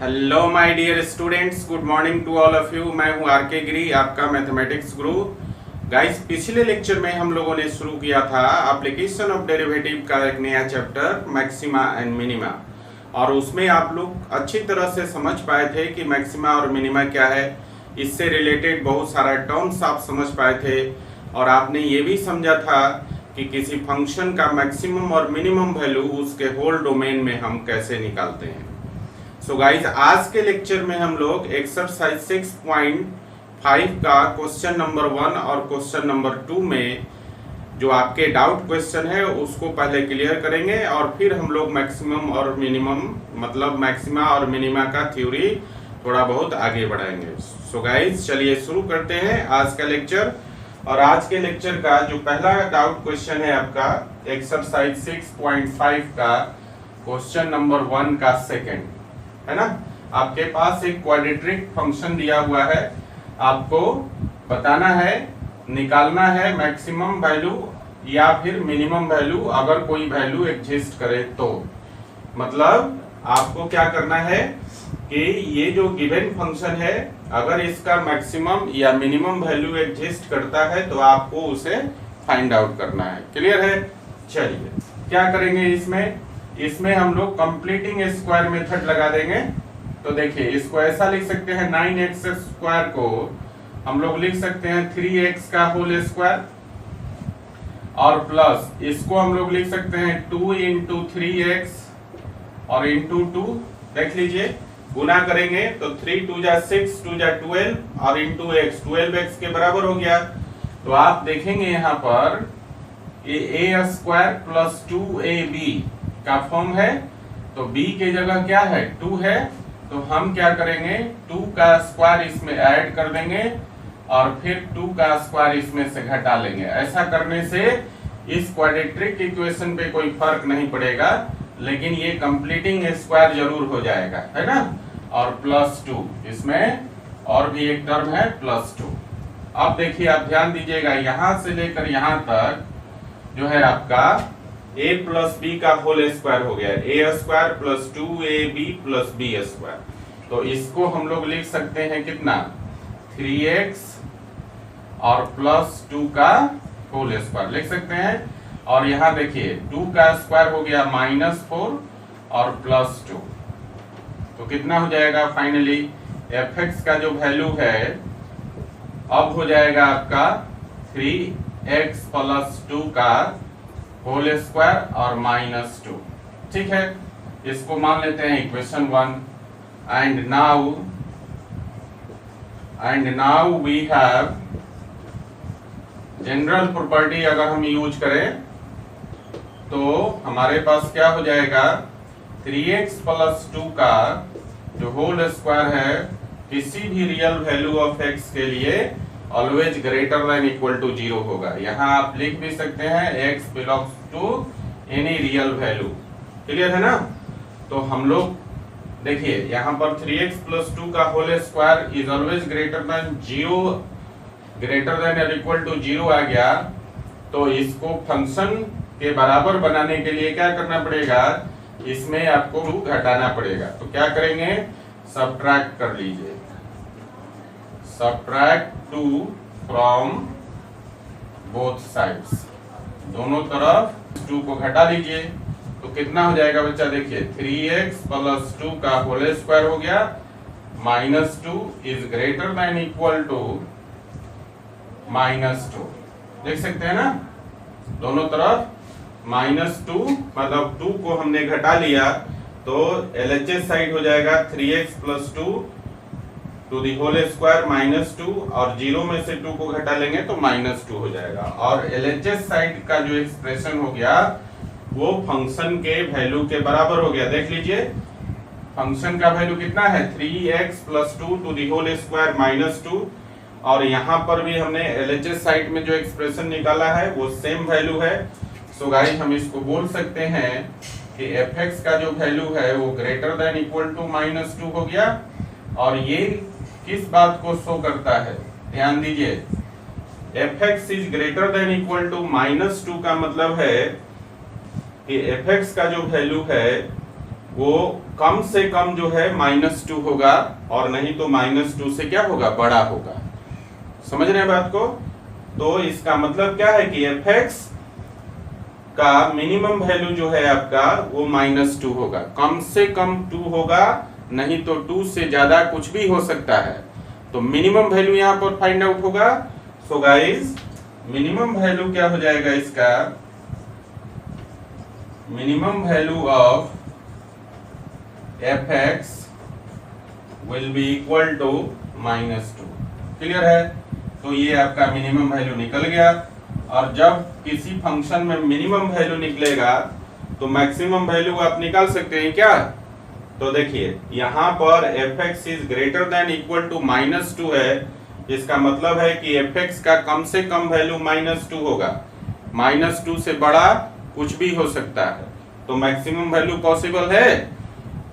Hello my dear students, good morning to all of you. मैं हूं are के गिरी, आपका मैथमेटिक्स गुरु। गाइस, पिछले लेक्चर में हम लोगों ने शुरू किया था एप्लीकेशन ऑफ डेरिवेटिव का एक नया चैप्टर मैक्सिमा एंड मिनिमा, और उसमें आप लोग अच्छी तरह से समझ पाए थे कि मैक्सिमा और मिनिमा क्या है। इससे रिलेटेड बहुत सारा टर्म्स आप समझ पाए थे, और आपने ये भी समझा था कि किसी फंक्शन का मैक्सिमम और मिनिमम वैल्यू उसके होल डोमेन में हम कैसे निकालते हैं। सो गाइज, आज के लेक्चर में हम लोग एक्सरसाइज 6.5 का क्वेश्चन नंबर 1 और क्वेश्चन नंबर 2 में जो आपके डाउट क्वेश्चन है उसको पहले क्लियर करेंगे, और फिर हम लोग मैक्सिमम और मिनिमम मतलब मैक्सिमा और मिनिमा का थ्योरी थोड़ा बहुत आगे बढ़ाएंगे। सो गाइज, चलिए शुरू करते हैं आज का लेक्चर। और आज के लेक्चर का जो पहला डाउट क्वेश्चन है आपका एक्सरसाइज 6.5 का क्वेश्चन नंबर 1 का सेकंड है ना। आपके पास एक क्वाड्रेटिक फंक्शन दिया हुआ है, आपको बताना है, निकालना है मैक्सिमम वैल्यू या फिर मिनिमम वैल्यू अगर कोई वैल्यू एग्जिस्ट करे तो। मतलब आपको क्या करना है कि ये जो गिवन फंक्शन है अगर इसका मैक्सिमम या मिनिमम वैल्यू एग्जिस्ट करता है तो आपको उसे फाइंड आउट करना है। क्लियर है? चलिए क्या करेंगे इसमें हम लोग कंप्लीटिंग स्क्वायर मेथड लगा देंगे। तो देखिए, इसको ऐसा लिख सकते हैं 9x स्क्वायर को हम लोग लिख सकते हैं 3x का होल स्क्वायर, और प्लस इसको हम लोग लिख सकते हैं 2 इंटू 3x और इंटू 2। देख लीजिए, गुना करेंगे तो 3 2 जा 6 2 जा 12 और इंटू x 12x के बराबर हो गया। तो आप देखेंगे यहाँ पर ये a स्क्वायर प्लस 2ab का फॉर्म है, तो b के जगह क्या है 2 है, तो हम क्या करेंगे 2 का स्क्वायर इसमें ऐड कर देंगे और फिर 2 का स्क्वायर इसमें से घटा लेंगे। ऐसा करने से इस क्वाड्रेटिक इक्वेशन पे कोई फर्क नहीं पड़ेगा, लेकिन ये कंप्लीटिंग स्क्वायर जरूर हो जाएगा, है ना। और प्लस 2 इसमें और भी एक टर्म है प्लस 2। अब देखिए, आप ध्यान दीजिएगा, यहां से लेकर यहां तक जो है आपका a प्लस बी का होल स्क्वायर हो गया, a square plus 2ab plus b square. तो इसको हम लोग लिख सकते हैं कितना 3x और प्लस 2 का होल स्क्वायर लिख सकते हैं। और यहाँ देखिए 2 का स्क्वायर हो गया -4 और प्लस 2, तो कितना हो जाएगा फाइनली fx का जो वैल्यू है अब हो जाएगा आपका 3x प्लस 2 का होल स्क्वायर और -2। ठीक है, इसको मान लेते हैं equation 1। And now we have general property. अगर हम यूज करें तो हमारे पास क्या हो जाएगा 3x प्लस 2 का जो होल स्क्वायर है किसी भी रियल वैल्यू ऑफ x के लिए always greater than equal to 0 होगा। यहाँ आप लिख भी सकते हैं x belongs to any real value. Clear है ना। तो हम लोग देखिए यहाँ पर 3x प्लस 2 का whole square is always greater than 0, greater than और इक्वल टू 0 आ गया। तो इसको फंक्शन के बराबर बनाने के लिए क्या करना पड़ेगा, इसमें आपको 2 घटाना पड़ेगा। तो क्या करेंगे, सब्ट्रैक्ट कर लीजिए, सब्ट्रैक्ट 2 फ्रॉम बोथ साइड्स, दोनों तरफ 2 को घटा लीजिए। तो कितना हो जाएगा बच्चा, देखिए 3x प्लस 2 का होल स्क्वायर हो गया, -2 is greater than equal to -2। देख सकते हैं ना, दोनों तरफ -2 मतलब 2 को हमने घटा लिया, तो LHS साइड हो जाएगा 3x plus 2 to the whole square -2, और 0 में से 2 को घटा लेंगे तो -2 हो जाएगा। और LHS साइड का जो एक्सप्रेशन हो गया वो फंक्शन के वैल्यू के बराबर हो गया। देख लीजिए, फंक्शन का वैल्यू कितना है 3x plus 2 to the whole square -2, और यहाँ पर भी हमने LHS साइड में जो एक्सप्रेशन निकाला है वो सेम वैल्यू है। सो गाइस, हम इसको बोल सकते हैं कि fx का जो वैल्यू है वो ग्रेटर देन इक्वल टू -2 हो गया। और ये किस बात को शो करता है, ध्यान दीजिए, fx is greater than equal to -2 का मतलब है कि fx का जो वैल्यू है वो कम से कम जो है -2 होगा, और नहीं तो -2 से क्या होगा, बड़ा होगा। समझ रहे हैं बात को? तो इसका मतलब क्या है कि fx का मिनिमम वैल्यू जो है आपका वो -2 होगा, कम से कम 2 होगा, नहीं तो 2 से ज्यादा कुछ भी हो सकता है। तो मिनिमम वैल्यू यहाँ पर फाइंड आउट होगा। सो गाइस मिनिमम वैल्यू क्या हो जाएगा इसका, minimum value of fx will be equal to -2। Clear है? तो ये आपका मिनिमम वैल्यू निकल गया। और जब किसी फंक्शन में मिनिमम वैल्यू निकलेगा तो मैक्सिमम वैल्यू आप निकाल सकते हैं क्या? तो देखिए यहाँ पर fx is greater than equal to -2 है, इसका मतलब है कि fx का कम से कम वैल्यू -2 होगा, -2 से बड़ा कुछ भी हो सकता है। तो मैक्सिमम वैल्यू पॉसिबल है?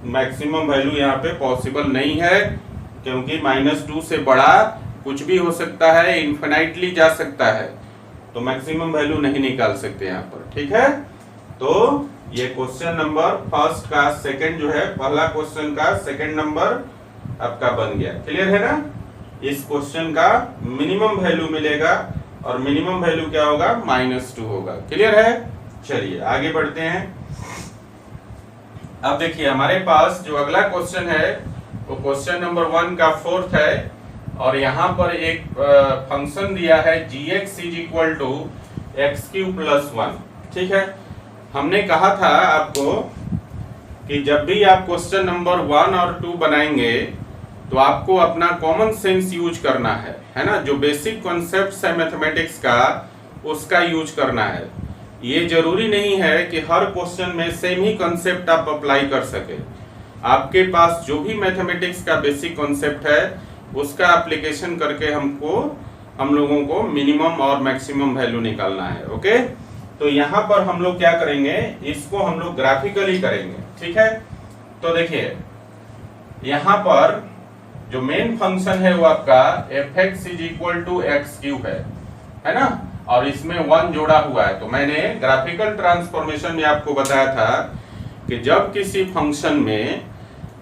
मैक्सिमम वैल्यू यहाँ पे पॉसिबल नहीं है, क्योंकि -2 से बड़ा कुछ भी हो सकता है, इनफिनाइटली जा सकता है। तो मैक्सिमम वैल्यू नहीं निकाल सकते यहाँ पर। ठीक है? तो ये क्वेश्चन नंबर फर्स्ट का सेकंड जो है, पहला क्वेश्चन का सेकंड नंबर आपका बन गया। क्लियर है ना? इस क्वेश्चन का मिनिमम वैल्यू मिलेगा, और मिनिमम वैल्यू क्या होगा, -2 होगा। क्लियर है? चलिए आगे बढ़ते हैं। अब देखिए हमारे पास जो अगला क्वेश्चन है वो क्वेश्चन नंबर 1 का फोर्थ है, और यहाँ पर एक फंक्शन दिया है gx is equal to x³ + 1। ठीक है? हमने कहा था आपको कि जब भी आप क्वेश्चन नंबर 1 और 2 बनाएंगे तो आपको अपना कॉमन सेंस यूज करना है ना? जो बेसिक कॉन्सेप्ट्स है मैथमेटिक्स का उसका यूज करना है। ये जरूरी नहीं है कि हर क्वेश्चन में सेम ही कॉन्सेप्ट आप अप्लाई कर सके। आपके पास जो भी मैथमेटिक्स का बेसिक कॉन्सेप्ट है उसका एप्लीकेशन करके हम लोगों को मिनिमम और मैक्सिमम वैल्यू निकालना है। ओके? तो यहाँ पर हम लोग क्या करेंगे, इसको हम लोग ग्राफिकली करेंगे। ठीक है? तो देखिए यहाँ पर जो मेन फंक्शन है वो आपका fx is equal to x³ है ना? और इसमें 1 जोड़ा हुआ है। तो मैंने ग्राफिकल ट्रांसफॉर्मेशन में आपको बताया था कि जब किसी फंक्शन में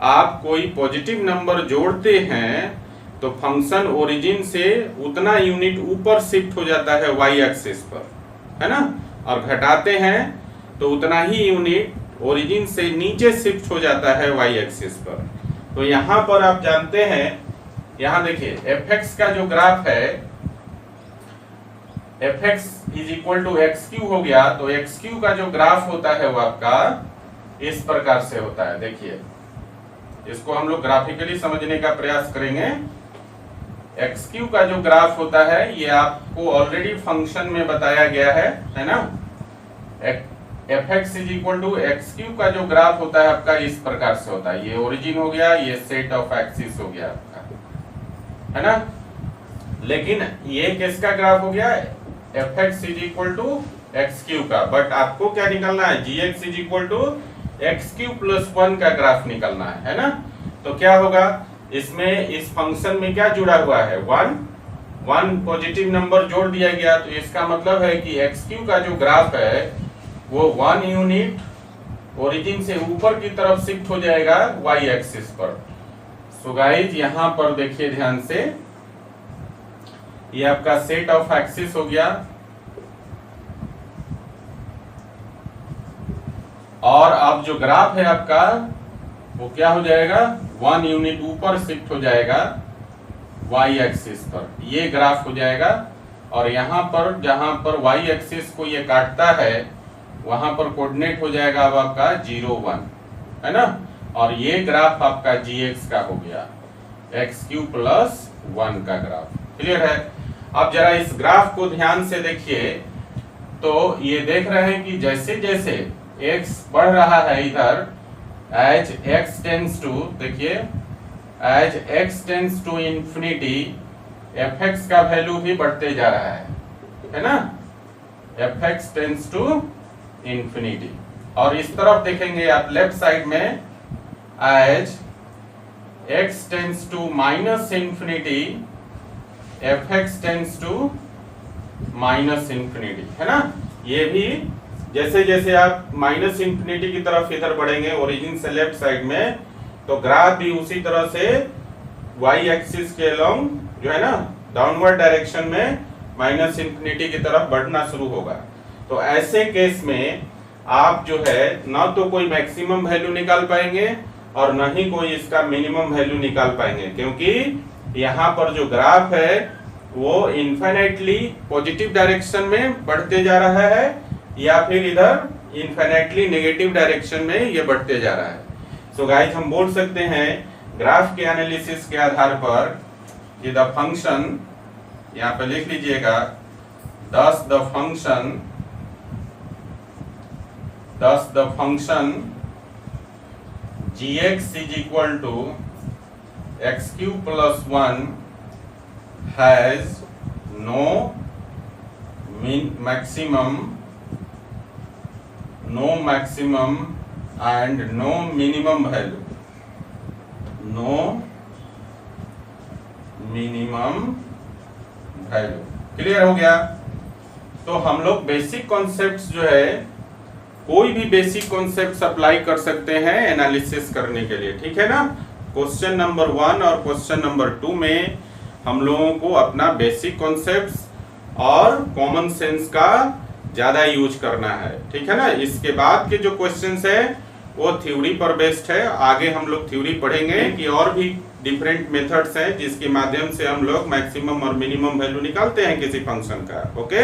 आप कोई पॉजिटिव नंबर जोड़ते हैं तो फंक्शन ओरिजिन से उतना यूनिट ऊपर शिफ्ट हो जाता है y एक्सिस पर, है ना? और घटाते हैं तो उतना ही यूनिट ओरिजिन से नीचे शिफ्ट हो जाता है y एक्सिस पर। तो यहाँ पर आप जानते हैं, यहाँ देखिए fx का जो ग्राफ है, fx is equal to x³ हो गया, तो x³ का जो ग्राफ होता है वो आपका इस प्रकार से होता है। देखिए इसको हम लोग ग्राफिकली समझने का प्रयास करेंगे। x³ का जो ग्राफ होता है ये आपको ऑलरेडी फंक्शन में बताया गया है ना? fx is equal to x³ का जो ग्राफ होता है आपका इस प्रकार से होता है। ये ओरिजिन हो गया, ये सेट ऑफ एक्सिस हो गया आपका, है ना? लेकिन ये किसका ग्राफ हो गया, fx is equal to x³ का। बट आपको क्या निकालना है, gx is equal to x³ + 1 का ग्राफ निकालना है ना? तो क्या होगा, इसमें इस फंक्शन में क्या जुड़ा हुआ है, 1 पॉजिटिव नंबर जोड़ दिया गया। तो इसका मतलब है कि x³ का जो ग्राफ है वो 1 यूनिट ओरिजिन से ऊपर की तरफ शिफ्ट हो जाएगा y एक्सिस पर। सो गाइस यहाँ पर देखिए ध्यान से, ये आपका सेट ऑफ एक्सिस हो गया, और अब जो ग्राफ है आपका वो क्या हो जाएगा, 1 यूनिट ऊपर शिफ्ट हो जाएगा y एक्सिस पर, ये ग्राफ हो जाएगा। और यहाँ पर जहां पर y एक्सिस को ये काटता है वहां पर कोऑर्डिनेट हो जाएगा अब आपका 0 1, है ना? और ये ग्राफ आपका gx का हो गया, x³ + 1 का ग्राफ। क्लियर है? अब जरा इस ग्राफ को ध्यान से देखिए, तो ये देख रहे हैं कि जैसे जैसे x बढ़ रहा है इधर, एज x टेंड्स टू, देखिए as x tends to infinity, fx का वैल्यू भी बढ़ते जा रहा है ना? fx tends to infinity. और इस तरफ देखेंगे आप लेफ्ट साइड में, as x tends to minus infinity, fx tends to minus infinity, है ना? ये भी जैसे जैसे आप माइनस इंफिनिटी की तरफ इधर बढ़ेंगे ओरिजिन से लेफ्ट साइड में, तो ग्राफ भी उसी तरह से वाई एक्सिस के अलोंग जो है ना डाउनवर्ड डायरेक्शन में माइनस इंफिनिटी की तरफ बढ़ना शुरू होगा। तो ऐसे केस में आप जो है ना तो कोई मैक्सिमम वैल्यू निकाल पाएंगे और न ही कोई इसका मिनिमम वैल्यू निकाल पाएंगे, क्योंकि यहाँ पर जो ग्राफ है वो इनफाइनाइटली पॉजिटिव डायरेक्शन में बढ़ते जा रहा है या फिर इधर इनफाइनाइटली नेगेटिव डायरेक्शन में ये बढ़ते जा रहा है। सो गाइस हम बोल सकते हैं ग्राफ के एनालिसिस के आधार पर कि द फंक्शन, यहाँ पे लिख लीजिएगा, thus the function gx is equal to x cube plus 1 has no maximum and no minimum value, clear हो गया। तो हम लोग बेसिक कॉन्सेप्ट्स जो है कोई भी बेसिक कॉन्सेप्ट्स अप्लाई कर सकते हैं एनालिसिस करने के लिए, ठीक है ना। क्वेश्चन नंबर 1 और क्वेश्चन नंबर 2 में हम लोगों को अपना बेसिक कॉन्सेप्ट्स और कॉमन सेंस का ज्यादा यूज करना है, ठीक है ना। इसके बाद के जो क्वेश्चंस है वो थ्योरी पर बेस्ड है। आगे हम लोग थ्योरी पढ़ेंगे कि और भी डिफरेंट मेथड्स हैं जिसके माध्यम से हम लोग मैक्सिमम और मिनिमम वैल्यू निकालते हैं किसी फंक्शन का। ओके,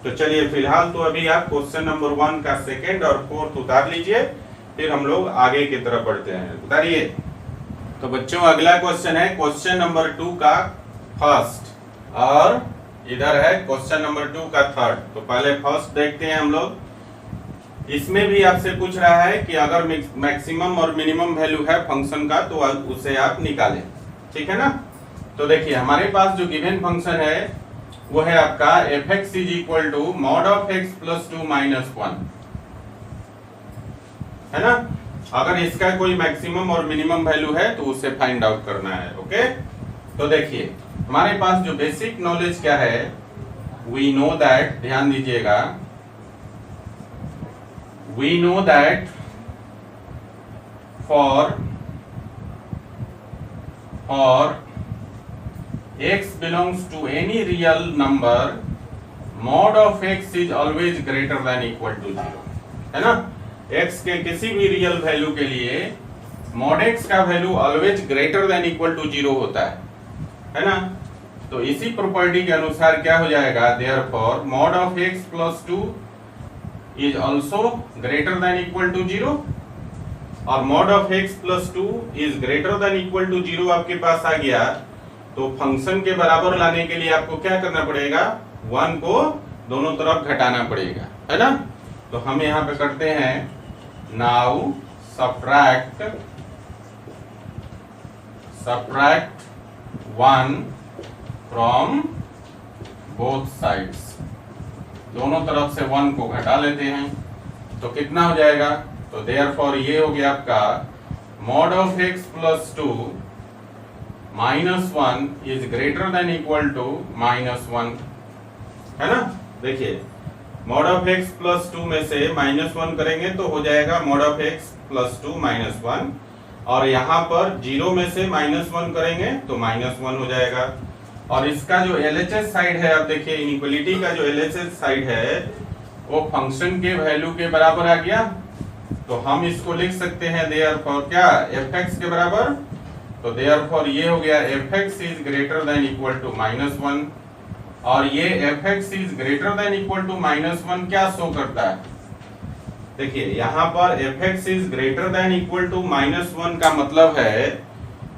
तो चलिए फिलहाल तो अभी आप क्वेश्चन नंबर 1 का सेकंड और फोर्थ उतार लीजिए, फिर हम लोग आगे की तरफ बढ़ते हैं। उतारिए। तो बच्चों अगला क्वेश्चन है क्वेश्चन नंबर 2 का फर्स्ट और इधर है क्वेश्चन नंबर 2 का थर्ड। तो पहले फर्स्ट देखते हैं हम लोग। इसमें भी आपसे पूछ रहा है कि अगर मैक्सिमम और मिनिमम वैल्यू है फंक्शन का तो उसे आप निकालें, ठीक है ना। तो देखिए हमारे पास जो गिवन फंक्शन है वो है आपका fx is equal to mod of x plus 2 minus 1, है ना। अगर इसका कोई मैक्सिमम और मिनिमम वैल्यू है तो उसे फाइंड आउट करना है। ओके, तो देखिए हमारे पास जो बेसिक नॉलेज क्या है, वी नो दैट, ध्यान दीजिएगा, we know that for x belongs to any real number mod of x is always greater than equal to 0, है ना। x के किसी भी रियल वैल्यू के लिए mod x का value always greater than equal to 0 होता है ना। तो इसी प्रॉपर्टी के अनुसार क्या हो जाएगा, therefore mod of x plus 2 is also greater than equal to 0 और mod of x plus 2 is greater than equal to 0 आपके पास आ गया। तो फंक्शन के बराबर लाने के लिए आपको क्या करना पड़ेगा, 1 को दोनों तरफ घटाना पड़ेगा, है ना। तो हम यहाँ पे करते हैं now subtract 1 from both sides, दोनों तरफ से 1 को घटा लेते हैं तो कितना हो जाएगा, तो देयरफॉर ये हो गया आपका mod of x plus 2 minus 1 is greater than equal to minus 1, है ना। देखिए mod of x plus 2 में से minus 1 करेंगे तो हो जाएगा mod of x plus 2 minus 1, और यहाँ पर 0 में से minus 1 करेंगे तो minus 1 हो जाएगा। और इसका जो LHS साइड है, आप देखिए इनइक्वालिटी का जो LHS साइड है वो फंक्शन के वैल्यू के बराबर आ गया। तो हम इसको लिख सकते हैं देयरफॉर क्या, fx के बराबर। तो देयरफॉर ये हो गया fx is greater than equal to -1, और ये fx is greater than equal to -1 क्या शो करता है, देखिए यहाँ पर fx is greater than equal to -1 का मतलब है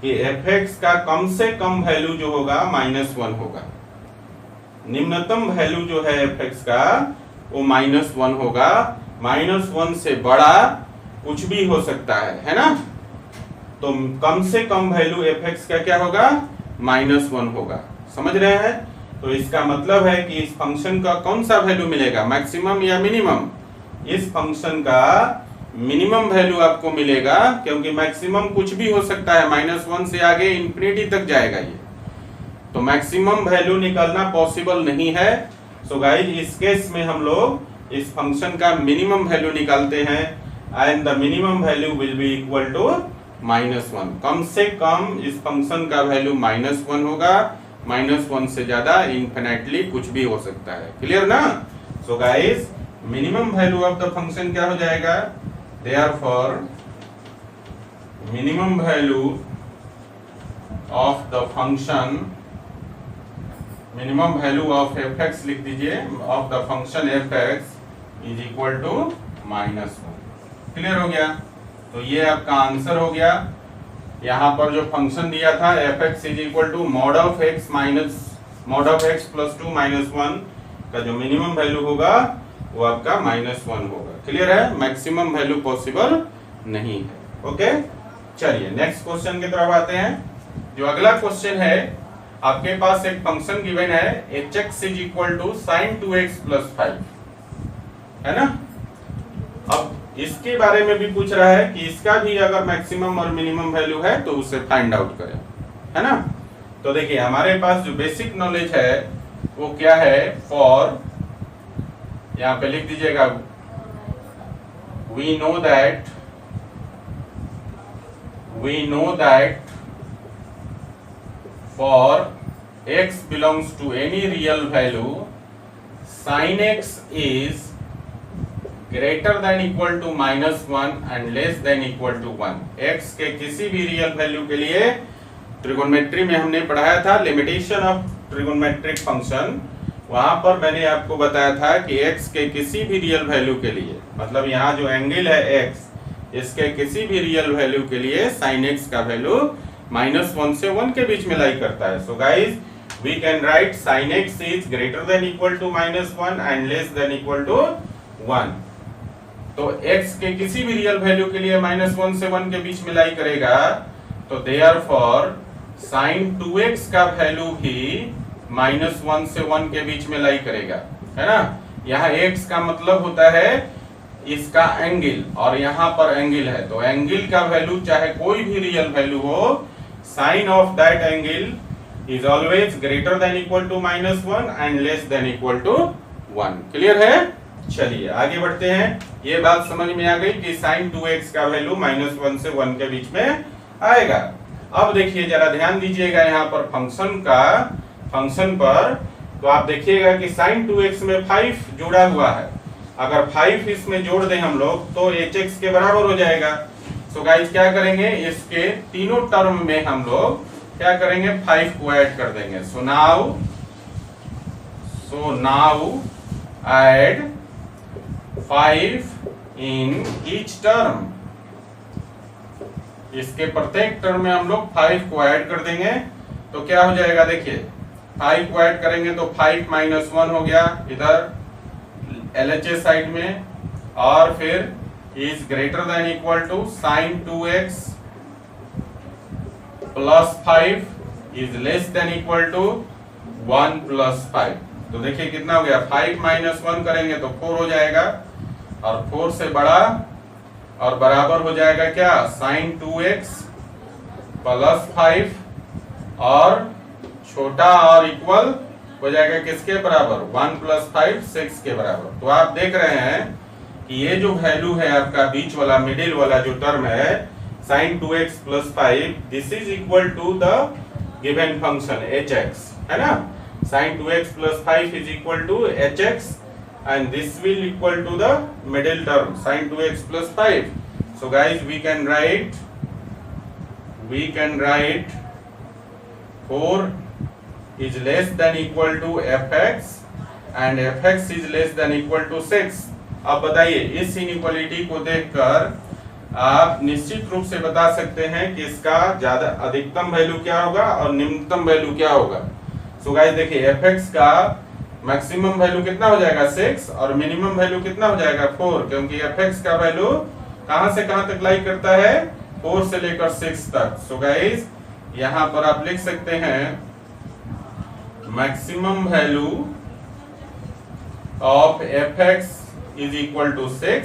कि fx का कम से कम वैल्यू जो होगा -1 होगा, निम्नतम वैल्यू जो है fx का वो -1 होगा। -1 से बड़ा कुछ भी हो सकता है ना। तो कम से कम वैल्यू fx का क्या होगा, -1 होगा, समझ रहे हैं। तो इसका मतलब है कि इस फंक्शन का कौन सा वैल्यू मिलेगा, मैक्सिमम या मिनिमम। इस फंक्शन का मिनिमम वैल्यू आपको मिलेगा, क्योंकि मैक्सिमम कुछ भी हो सकता है, -1 से आगे इंफिनिटी तक जाएगा ये। तो मैक्सिमम वैल्यू निकालना पॉसिबल नहीं है। सो गाइस इस केस में हम लोग इस फंक्शन का मिनिमम वैल्यू निकालते हैं and the minimum value will be equal to -1। कम से कम इस फंक्शन का वैल्यू -1 होगा, -1 से ज्यादा इनफिनिटली कुछ भी हो सकता है। क्लियर ना? So guys minimum value of the function क्या हो जाएगा? Therefore minimum value of the function, minimum value of fx लिख दीजिए, of the function fx is equal to -1। Clear हो गया? तो ये आपका आंसर हो गया। यहाँ पर जो फंक्शन दिया था fx is equal to mod of x plus 2 -1 का जो मिनिमम वैल्यू होगा वो आपका -1 होगा। क्लियर है? मैक्सिमम वैल्यू पॉसिबल नहीं है। ओके, चलिए नेक्स्ट क्वेश्चन की तरफ आते हैं। जो अगला क्वेश्चन है, आपके पास एक फंक्शन गिवन है hx is equal to sin 2x plus 5, है ना? अब इसके बारे में भी पूछ रहा है कि इसका भी अगर मैक्सिमम और मिनिमम वैल्यू है तो उसे फाइंड आउट करें, है ना? तो देखिए हमारे पास जो बेसिक नॉलेज है वो क्या है? फॉर, यहाँ पे लिख दीजिएगा, we know that for x belongs to any real value, sin x is greater than equal to -1 and less than equal to 1। x के किसी भी रियल वैल्यू के लिए ट्रिगोनोमेट्री में हमने पढ़ाया था लिमिटेशन ऑफ ट्रिगोनोमेट्रिक फंक्शन। वहां पर मैंने आपको बताया था कि x के किसी भी रियल वैल्यू के लिए, मतलब यहाँ जो एंगल है x, इसके किसी भी रियल वैल्यू के लिए sin x का वैल्यू -1 से 1 के बीच में लाई करता है। So guys we can write sin x is greater than equal to -1 and less than equal to 1। तो x के किसी भी रियल वैल्यू के लिए -1 से 1 के बीच में लाई करेगा, तो देयरफॉर sin 2x का वैल्यू भी -1 से 1 के बीच में लाई करेगा, है ना? यहाँ x का मतलब होता है इसका एंगल, और यहाँ पर एंगल है, तो एंगल का वैल्यू चाहे कोई भी रियल वैल्यू हो, sine of that angle is always greater than equal to -1 and less than equal to 1। Clear है? चलिए आगे बढ़ते हैं। ये बात समझ में आ गई कि sin 2x का वैल्यू -1 से 1 के बीच में आएगा। अब देखिए जरा ध्यान दीजिएगा यहाँ पर फंक्शन पर, तो आप देखिएगा कि sin 2x में 5 जुड़ा हुआ है। अगर 5 इसमें जोड़ दें हम लोग तो hx के बराबर हो जाएगा। सो गाइस क्या करेंगे, इसके तीनों टर्म में हम लोग क्या करेंगे, 5 को ऐड कर देंगे। So now add 5 in each term. इसके प्रत्येक टर्म में हम लोग 5 को ऐड कर देंगे, तो क्या हो जाएगा, देखिए 5 को ऐड करेंगे तो 5 - 1 हो गया इधर LHS साइड में, और फिर is greater than equal to sin 2x plus 5 is less than equal to 1 plus 5। तो देखिए कितना हो गया, 5 - 1 करेंगे तो 4 हो जाएगा, और 4 से बड़ा और बराबर हो जाएगा क्या, sin 2x प्लस 5, और छोटा और इक्वल हो जाएगा किसके बराबर, 1 प्लस 5 6 के बराबर। तो आप देख रहे हैं कि ये जो वैल्यू है आपका बीच वाला, मिडिल वाला जो टर्म है sin 2x plus 5, this is equal to the given function hx, है ना? sin 2x plus 5 is equal to hx and this will equal to the middle term sin 2x plus 5. So guys we can write 4 is less than equal to fx and fx is less than equal to 6। अब बताइए इस inequality को देखकर आप निश्चित रूप से बता सकते हैं कि इसका ज्यादा अधिकतम वैल्यू क्या होगा और निम्नतम वैल्यू क्या होगा। सो गाइस देखिए fx का मैक्सिमम वैल्यू कितना हो जाएगा 6 और मिनिमम वैल्यू कितना हो जाएगा 4, क्योंकि fx का वैल्यू कहां से कहां तक लाई करता है, 4 से लेकर 6 तक। सो गाइस यहां पर आप लिख सकते हैं maximum value of fx is equal to 6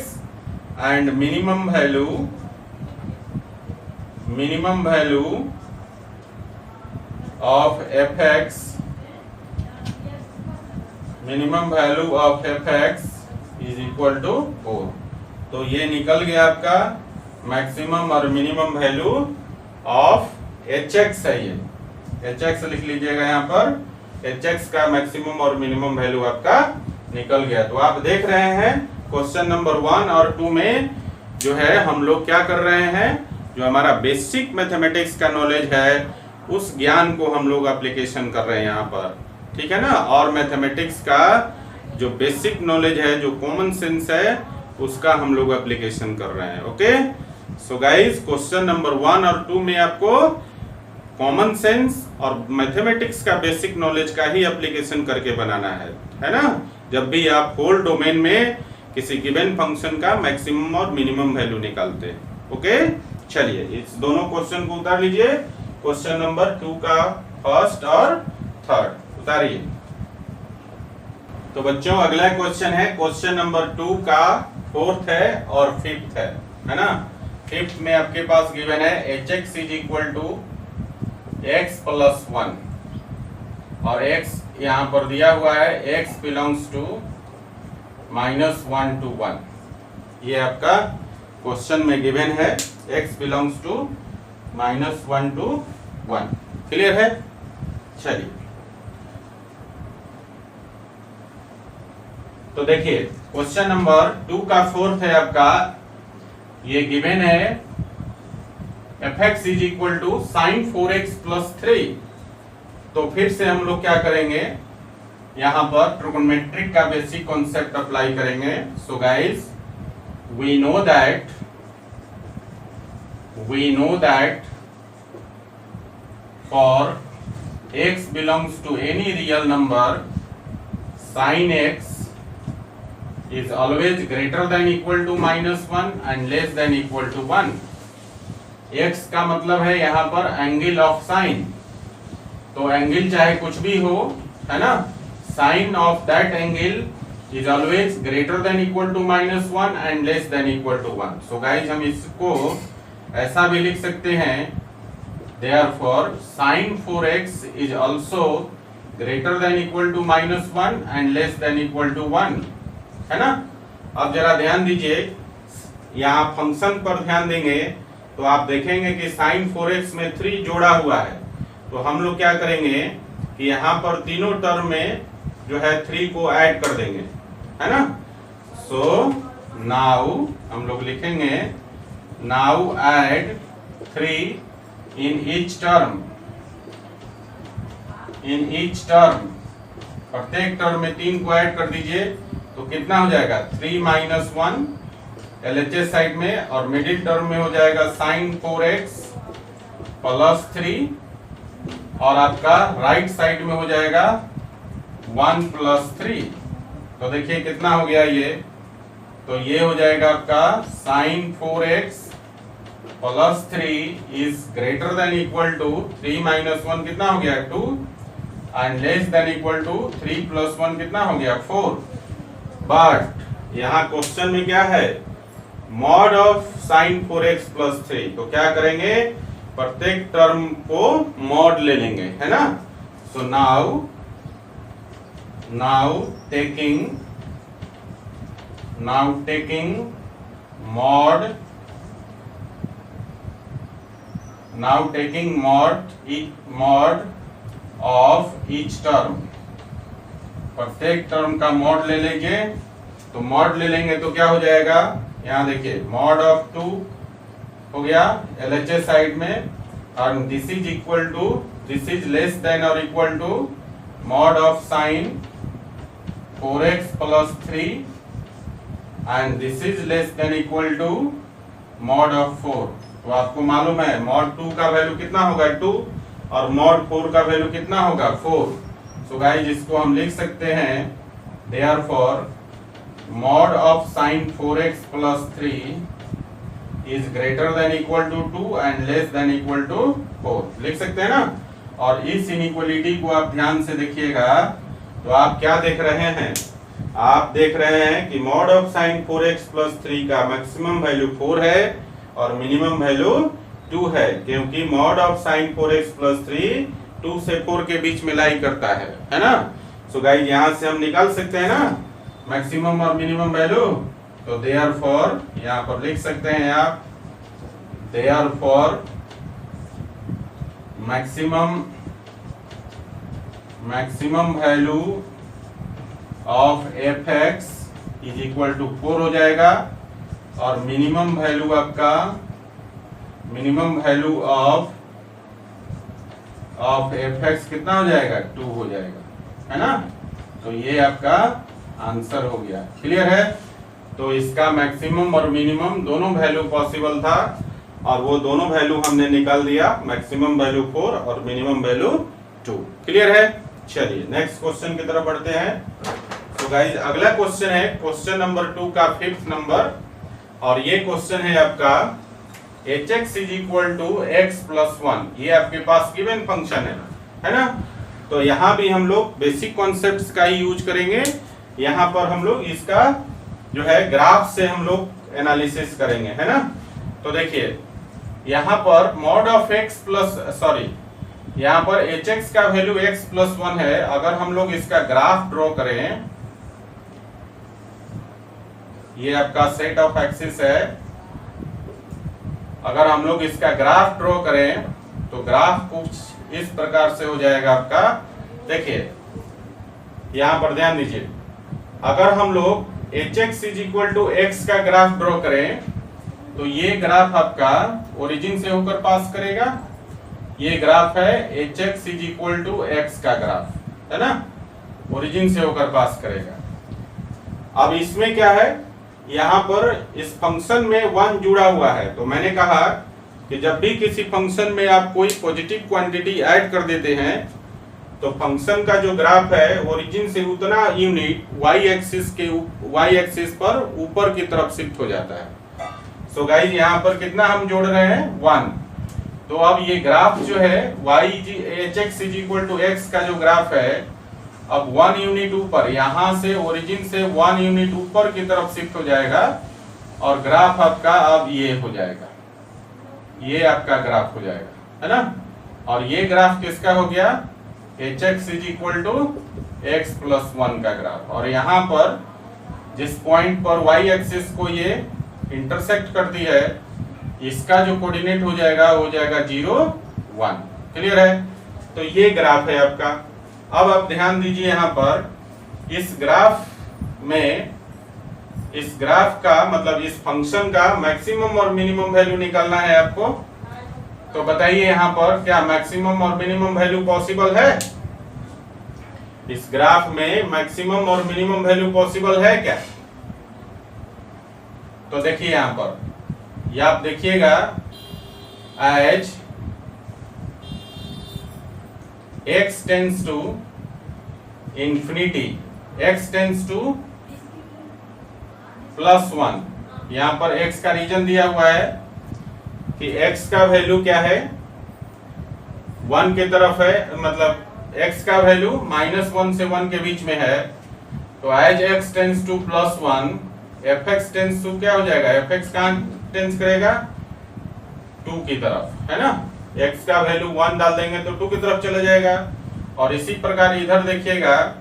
and minimum value of fx is equal to 4। तो ये निकल गया आपका मैक्सिमम और मिनिमम वैल्यू ऑफ hx है। ये hx लिख लीजिएगा यहाँ पर, hx का मैक्सिमम और मिनिमम वैल्यू आपका निकल गया। तो आप देख रहे हैं क्वेश्चन नंबर 1 और 2 में जो है हम लोग क्या कर रहे हैं, जो हमारा बेसिक मैथमेटिक्स का नॉलेज है उस ज्ञान को हम लोग एप्लीकेशन कर रहे हैं यहाँ पर, ठीक है ना। और मैथमेटिक्स का जो बेसिक नॉलेज है, जो कॉमन सेंस है, उसका हम लोग एप्लीकेशन कर रहे हैं। Okay, so guys question number 1 और 2 में आपको कॉमन सेंस और मैथमेटिक्स का बेसिक नॉलेज का ही एप्लीकेशन करके बनाना है ना। जब भी आप होल डोमेन में किसी गिवन फंक्शन का मैक्सिमम और मिनिमम वैल्यू निकालते हैं। ओके, चलिए इस दोनों क्वेश्चन को उतार लीजिए। क्वेश्चन नंबर 2 का फर्स्ट और थर्ड उतारिए। तो बच्चों अगला क्वेश्चन है क्वेश्चन नंबर 2 का फोर्थ है और फिफ्थ है ना। फिफ्थ में आपके पास गिवन है hx is equal to x plus 1 और x यहाँ पर दिया हुआ है x बिलोंग्स टू -1 to 1। ये आपका क्वेश्चन में गिवन है x belongs to -1 to 1। Clear है? चलिए तो देखिए क्वेश्चन नंबर 2 का फोर्थ है आपका, ये गिवन है fx is equal to sine 4x plus 3। तो फिर से हम लोग क्या करेंगे, यहाँ पर ट्रिगोनोमेट्रिक का बेसिक कॉन्सेप्ट अप्लाई करेंगे। So guys we know that for x belongs to any real number sin x is always greater than equal to -1 and less than equal to 1। x का मतलब है यहाँ पर एंगल ऑफ साइन, तो angle चाहे कुछ भी हो, है ना, sine of that angle is always greater than equal to -1 and less than equal to 1। So guys हम इसको ऐसा भी लिख सकते हैं, therefore sin 4x is also greater than equal to -1 and less than equal to 1, है ना। अब जरा ध्यान दीजिए, यहाँ फंक्शन पर ध्यान देंगे तो आप देखेंगे कि sin 4x में 3 जोड़ा हुआ है। तो हम लोग क्या करेंगे कि यहाँ पर तीनों टर्म में जो है 3 को ऐड कर देंगे, है ना। सो नाउ हम लोग लिखेंगे now add 3 in each term, प्रत्येक टर्म में 3 को ऐड कर दीजिए। तो कितना हो जाएगा 3 - 1 LHS साइड में, और मिडिल टर्म में हो जाएगा sin 4x प्लस 3, और आपका राइट साइड में हो जाएगा 1 + 3। तो देखिए कितना हो गया ये, तो ये हो जाएगा आपका sin 4x plus 3 is greater than equal to 3 - 1 कितना हो गया 2 and less than equal to 3 + 1 कितना हो गया 4। बट यहाँ क्वेश्चन में क्या है, mod of sin 4x plus 3। तो क्या करेंगे, प्रत्येक टर्म को मॉड ले लेंगे, है ना। So now taking mod of each term, प्रत्येक टर्म का मॉड ले लेंगे। तो मॉड ले लेंगे तो क्या हो जाएगा, यहाँ देखिए मॉड ऑफ 2 हो गया LHS साइड में, और दिस इज लेस देन और equal to mod of sine 4x plus 3 and this is less than equal to mod of 4। तो आपको मालूम है मॉड 2 का वैल्यू कितना होगा 2 और मॉड 4 का वैल्यू कितना होगा 4। सो गाइस इसको हम लिख सकते हैं therefore mod of sine 4x plus 3 is greater than equal to 2 and less than equal to 4, लिख सकते हैं ना। और इस इनइक्वालिटी को आप ध्यान से देखिएगा तो आप क्या देख रहे हैं, आप देख रहे हैं कि mod of sine 4x plus 3 का मैक्सिमम वैल्यू 4 है और मिनिमम वैल्यू 2 है, क्योंकि mod of sine 4x plus 3 2 से 4 के बीच में लाई करता है ना। सो गाइस यहाँ से हम निकाल सकते हैं ना, मैक्सिमम और मिनिमम वैल्यू, तो देयरफॉर यहां पर लिख सकते हैं आप, therefore maximum value of F X is equal to 4 हो जाएगा, और मिनिमम वैल्यू आपका, minimum value of F X कितना हो जाएगा, 2 हो जाएगा, है ना। तो ये आपका आंसर हो गया। क्लियर है। तो इसका मैक्सिमम और मिनिमम दोनों वैल्यू पॉसिबल था, और वो दोनों वैल्यू हमने निकाल दिया, मैक्सिमम वैल्यू 4 और मिनिमम वैल्यू 2। क्लियर है। चलिए नेक्स्ट क्वेश्चन की तरफ बढ़ते हैं। तो गाइस अगला क्वेश्चन है क्वेश्चन नंबर 2 का 5th नंबर, और ये क्वेश्चन है आपका hx is equal to X plus 1। ये आपके पास गिवन फंक्शन है ना। तो यहाँ भी हम लोग बेसिक कॉन्सेप्ट्स का ही यूज करेंगे। यहाँ पर हम लोग इसका जो है ग्राफ से हम लोग एनालिसिस करेंगे, है ना। तो देखिए यहाँ पर mod of x plus, sorry यहाँ पर hx का वैल्यू x प्लस 1 है। अगर हम लोग इसका ग्राफ ड्रॉ करें, ये आपका सेट ऑफ एक्सिस है, अगर हम लोग इसका ग्राफ ड्रॉ करें तो ग्राफ कुछ इस प्रकार से हो जाएगा आपका। देखिए यहां पर ध्यान दीजिए, अगर हम लोग hx is equal to X का ग्राफ ड्रॉ करें तो ये ग्राफ आपका ओरिजिन से होकर पास करेगा। ये ग्राफ है hx is equal to X का ग्राफ, है ना, ओरिजिन से होकर पास करेगा। अब इसमें क्या है, यहाँ पर इस फंक्शन में 1 जुड़ा हुआ है। तो मैंने कहा कि जब भी किसी फंक्शन में आप कोई पॉजिटिव क्वांटिटी ऐड कर देते हैं तो फंक्शन का जो ग्राफ है ओरिजिन से उतना यूनिट y एक्सिस पर ऊपर की तरफ शिफ्ट हो जाता है। सो गाइस यहाँ पर कितना हम जोड़ रहे हैं, 1। तो अब ये ग्राफ जो है hx is equal to X का जो ग्राफ है, अब 1 यूनिट ऊपर, यहां से ओरिजिन से 1 यूनिट ऊपर की तरफ शिफ्ट हो जाएगा, और ग्राफ आपका अब ये हो जाएगा, ये आपका ग्राफ हो जाएगा, है ना। और ये ग्राफ किसका हो गया, hx is equal to X plus 1 का ग्राफ। और यहाँ पर जिस पॉइंट पर y एक्सिस को ये इंटरसेक्ट करती है, इसका जो कोऑर्डिनेट हो जाएगा वो हो जाएगा 0, 1। क्लियर है। तो ये ग्राफ है आपका। अब आप ध्यान दीजिए यहाँ पर इस ग्राफ में, इस ग्राफ का मतलब इस फंक्शन का मैक्सिमम और मिनिमम वैल्यू निकालना है आपको। तो बताइए यहाँ पर क्या मैक्सिमम और मिनिमम वैल्यू पॉसिबल है, इस ग्राफ में मैक्सिमम और मिनिमम वैल्यू पॉसिबल है क्या। तो देखिए यहाँ पर, ये आप देखिएगा, as x tends to infinity, x tends to plus 1, यहाँ पर x का रीजन दिया हुआ है कि x का वैल्यू क्या है, 1 के तरफ है, मतलब x का वैल्यू -1 से 1 के बीच में है। तो as x tends to plus 1, fx tends to क्या हो जाएगा, fx कहाँ टेंड्स करेगा, 2 की तरफ, है ना। x का वैल्यू 1 डाल देंगे तो 2 की तरफ चला जाएगा। और इसी प्रकार इधर देखिएगा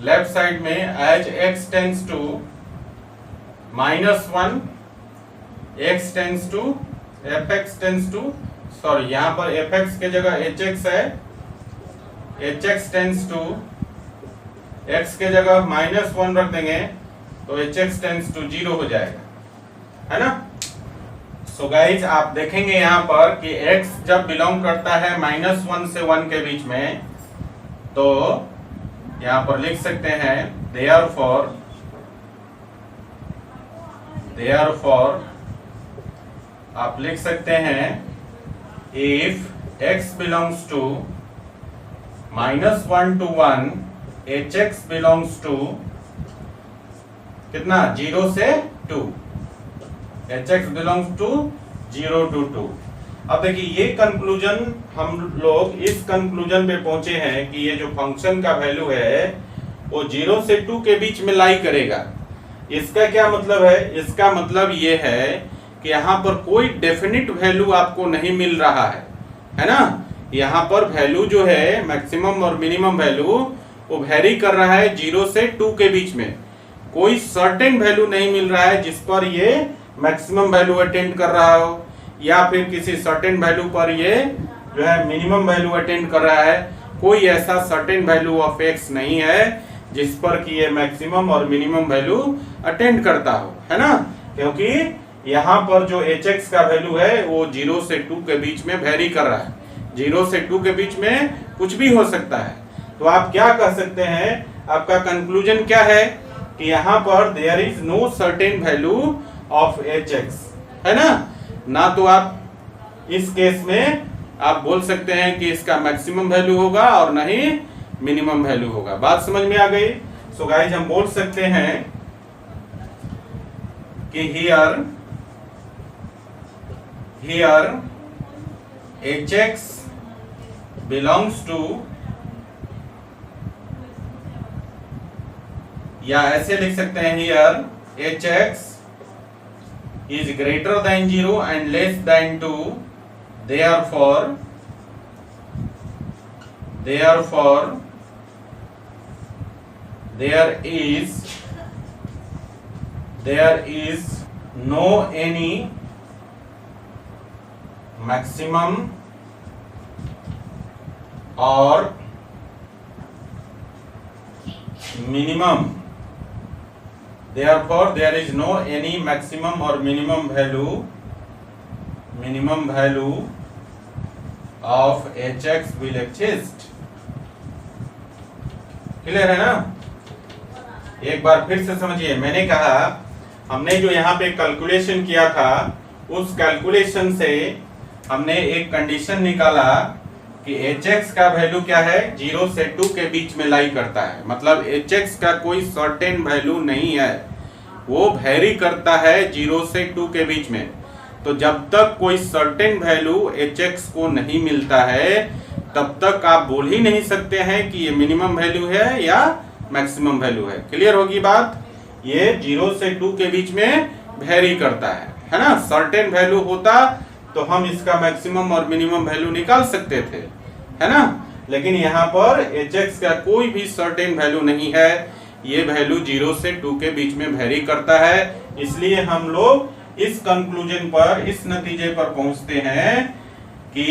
लेफ्ट साइड में, as x tends to -1, x tends to fx tends to, sorry यहाँ पर fx के जगह hx है, hx टेंड्स टू x के जगह -1 रख देंगे तो hx टेंड्स टू 0 हो जाएगा, है ना। सो गाइज आप देखेंगे यहाँ पर कि x जब बिलोंग करता है -1 से 1 के बीच में, तो यहाँ पर लिख सकते हैं therefore आप लिख सकते हैं if x belongs to -1 to 1, hx belongs to कितना, 0 से 2, hx belongs to 0 to 2। अब देखिए ये कंक्लूजन, हम लोग इस कंक्लूजन पे पहुंचे हैं कि ये जो फंक्शन का वैल्यू है वो 0 से 2 के बीच में लाई करेगा। इसका क्या मतलब है, इसका मतलब ये है कि यहाँ पर कोई डेफिनिट वैल्यू आपको नहीं मिल रहा है ना। यहाँ पर वैल्यू जो है मैक्सिमम और मिनिमम वैल्यू वो वेरी कर रहा है 0 से 2 के बीच में। कोई सर्टेन वैल्यू नहीं मिल रहा है जिस पर ये मैक्सिमम वैल्यू अटेंड कर रहा हो, या फिर किसी सर्टेन वैल्यू पर ये जो है मिनिमम वैल्यू अटेंड कर रहा है। कोई ऐसा सर्टेन वैल्यू ऑफ x नहीं है जिस पर कि ये मैक्सिमम और मिनिमम वैल्यू अटेंड करता हो, है ना। क्योंकि यहाँ पर जो hx का वैल्यू है वो 0 से 2 के बीच में वेरी कर रहा है। 0 से 2 के बीच में कुछ भी हो सकता है। तो आप क्या कह सकते हैं, आपका कंक्लूजन क्या है कि यहाँ पर there is no certain value of hx, है ना। तो आप इस केस में आप बोल सकते हैं कि इसका मैक्सिमम वैल्यू होगा और नहीं मिनिमम वैल्यू होगा। बात समझ में आ गई। सो गाइस हम बोल सकते हैं कि हियर hx belongs to, या ऐसे लिख सकते हैं here hx is greater than 0 and less than 2, therefore there is no any maximum or minimum, therefore there is no any maximum or minimum value of hx will exist। Clear है ना। एक बार फिर से समझिए, मैंने कहा हमने जो यहाँ पे कैलकुलेशन किया था उस कैलकुलेशन से हमने एक कंडीशन निकाला कि hx का वैल्यू क्या है, 0 से 2 के बीच में लाई करता है। मतलब hx का कोई सर्टेन वैल्यू नहीं है, वो वेरी करता है 0 से 2 के बीच में। तो जब तक कोई सर्टेन वैल्यू hx को नहीं मिलता है तब तक आप बोल ही नहीं सकते हैं कि ये मिनिमम वैल्यू है या मैक्सिमम वैल्यू है। क्लियर होगी बात। ये 0 से 2 के बीच में वेरी करता है ना। सर्टेन वैल्यू होता तो हम इसका मैक्सिमम और मिनिमम वैल्यू निकाल सकते थे, है ना। लेकिन यहाँ पर hx का कोई भी सर्टेन वैल्यू नहीं है, ये वैल्यू 0 से 2 के बीच में वेरी करता है। इसलिए हम लोग इस कंक्लूजन पर, इस नतीजे पर पहुंचते हैं कि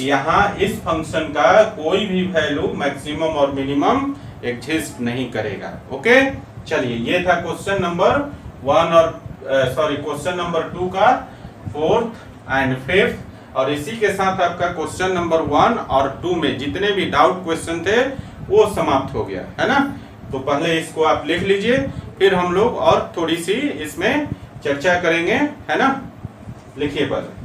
यहाँ इस फंक्शन का कोई भी वैल्यू मैक्सिमम और मिनिमम एग्जिस्ट नहीं करेगा। ओके, चलिए ये था क्वेश्चन नंबर 1 और क्वेश्चन नंबर 2 का 4th एंड 5th। और इसी के साथ आपका क्वेश्चन नंबर 1 और 2 में जितने भी डाउट क्वेश्चन थे वो समाप्त हो गया, है ना। तो पहले इसको आप लिख लीजिए, फिर हम लोग और थोड़ी सी इसमें चर्चा करेंगे, है ना। लिखिए पहले।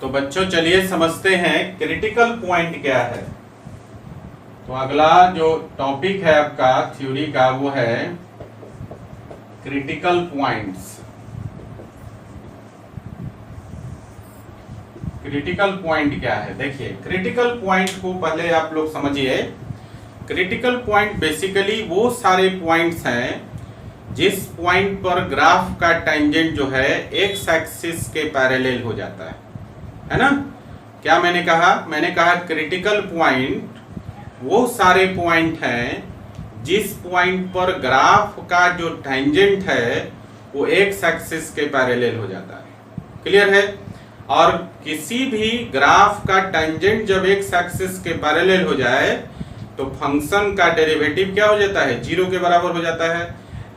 तो बच्चों चलिए समझते हैं क्रिटिकल पॉइंट क्या है। तो अगला जो टॉपिक है आपका थ्योरी का वो है क्रिटिकल पॉइंट्स। क्रिटिकल पॉइंट क्या है, देखिए क्रिटिकल पॉइंट को पहले आप लोग समझिए। क्रिटिकल पॉइंट बेसिकली वो सारे पॉइंट्स हैं जिस पॉइंट पर ग्राफ का टेंजेंट जो है एक्स एक्सिस के पैरेलल हो जाता है ना। क्या मैंने कहा क्रिटिकल पॉइंट वो सारे पॉइंट हैं जिस पॉइंट पर ग्राफ का जो टेंजेंट है वो एक्स एक्सिस के पैरेलल हो जाता है। क्लियर है। और किसी भी ग्राफ का टेंजेंट जब एक्स एक्सिस के पैरेलल हो जाए तो फंक्शन का डेरिवेटिव क्या हो जाता है, 0 के बराबर हो जाता है।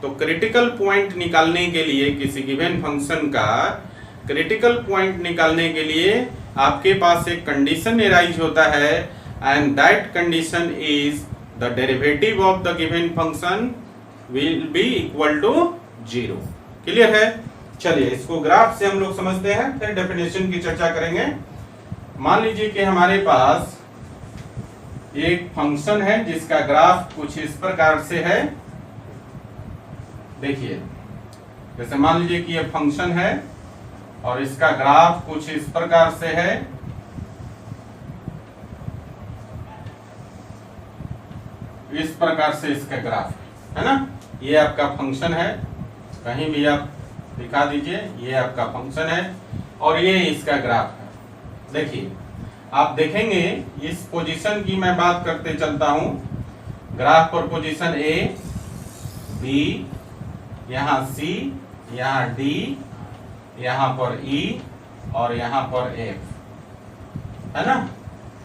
तो क्रिटिकल पॉइंट निकालने के लिए, किसी गिवन फंक्शन का क्रिटिकल पॉइंट निकालने के लिए आपके पास एक कंडीशन अराइज होता है, and that condition is the derivative of the given function will be equal to 0। Clear है। चलिए इसको ग्राफ से हम लोग समझते हैं, फिर डेफिनेशन की चर्चा करेंगे। मान लीजिए कि हमारे पास एक फंक्शन है जिसका ग्राफ कुछ इस प्रकार से है। देखिए जैसे मान लीजिए कि ये फंक्शन है और इसका ग्राफ कुछ इस प्रकार से है। इस प्रकार से इसका ग्राफ है ना। ये आपका फंक्शन है, कहीं भी आप दिखा दीजिए, ये आपका फंक्शन है और ये इसका ग्राफ है। देखिए आप देखेंगे इस पोजीशन की मैं बात करते चलता हूं। ग्राफ पर पोजीशन ए, B, यहाँ C, यहाँ D, यहाँ पर E और यहाँ पर F, है ना।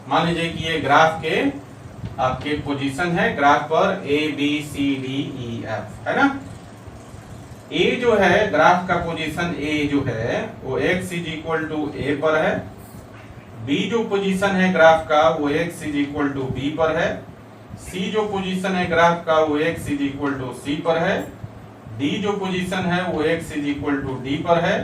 मान लीजिए कि ये ग्राफ के आपके पोजीशन है ग्राफ पर A B C D E F, है ना। A जो है ग्राफ का पोजीशन A जो है वो x is equal to A पर है, B जो पोजीशन है ग्राफ का वो x is equal to B पर है, C जो पोजीशन है ग्राफ का वो x is equal to C पर है, D जो पोजीशन है वो x is equal to D पर है,